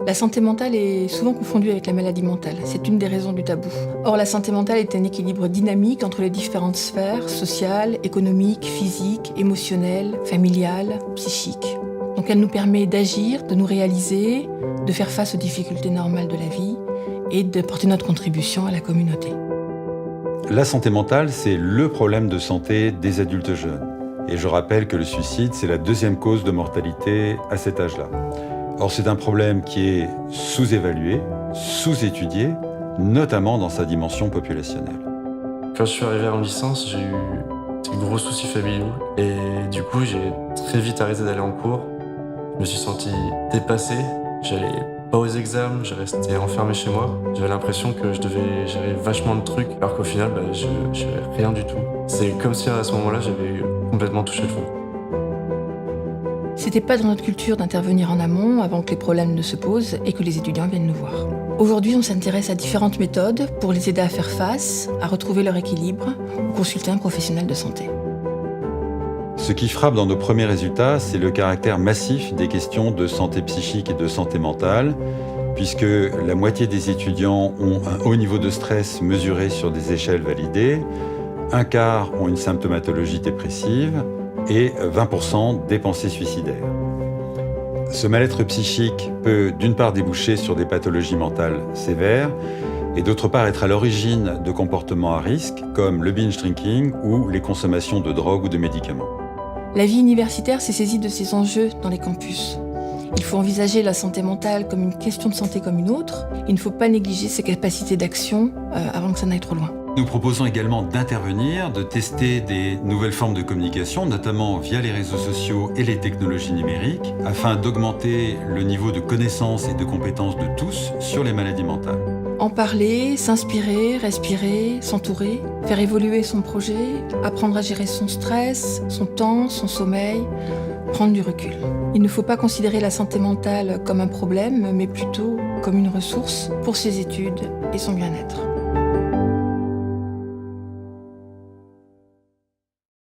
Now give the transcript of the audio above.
La santé mentale est souvent confondue avec la maladie mentale. C'est une des raisons du tabou. Or, la santé mentale est un équilibre dynamique entre les différentes sphères sociales, économiques, physiques, émotionnelles, familiales, psychiques. Donc elle nous permet d'agir, de nous réaliser, de faire face aux difficultés normales de la vie et de porter notre contribution à la communauté. La santé mentale, c'est le problème de santé des adultes jeunes. Et je rappelle que le suicide, c'est la deuxième cause de mortalité à cet âge-là. Or, c'est un problème qui est sous-évalué, sous-étudié, notamment dans sa dimension populationnelle. Quand je suis arrivé en licence, j'ai eu des gros soucis familiaux. Et du coup, j'ai très vite arrêté d'aller en cours. Je me suis senti dépassé. J'allais pas aux examens, je restais enfermé chez moi. J'avais l'impression que je devais gérer vachement de trucs, alors qu'au final, je gérais rien du tout. C'est comme si à ce moment-là, j'avais complètement touché le fond. C'était pas dans notre culture d'intervenir en amont avant que les problèmes ne se posent et que les étudiants viennent nous voir. Aujourd'hui, on s'intéresse à différentes méthodes pour les aider à faire face, à retrouver leur équilibre ou consulter un professionnel de santé. Ce qui frappe dans nos premiers résultats, c'est le caractère massif des questions de santé psychique et de santé mentale, puisque la moitié des étudiants ont un haut niveau de stress mesuré sur des échelles validées, un quart ont une symptomatologie dépressive et 20% des pensées suicidaires. Ce mal-être psychique peut d'une part déboucher sur des pathologies mentales sévères et d'autre part être à l'origine de comportements à risque comme le binge drinking ou les consommations de drogues ou de médicaments. La vie universitaire s'est saisie de ces enjeux dans les campus. Il faut envisager la santé mentale comme une question de santé comme une autre. Il ne faut pas négliger ses capacités d'action avant que ça n'aille trop loin. Nous proposons également d'intervenir, de tester des nouvelles formes de communication, notamment via les réseaux sociaux et les technologies numériques, afin d'augmenter le niveau de connaissances et de compétences de tous sur les maladies mentales. En parler, s'inspirer, respirer, s'entourer, faire évoluer son projet, apprendre à gérer son stress, son temps, son sommeil, prendre du recul. Il ne faut pas considérer la santé mentale comme un problème, mais plutôt comme une ressource pour ses études et son bien-être.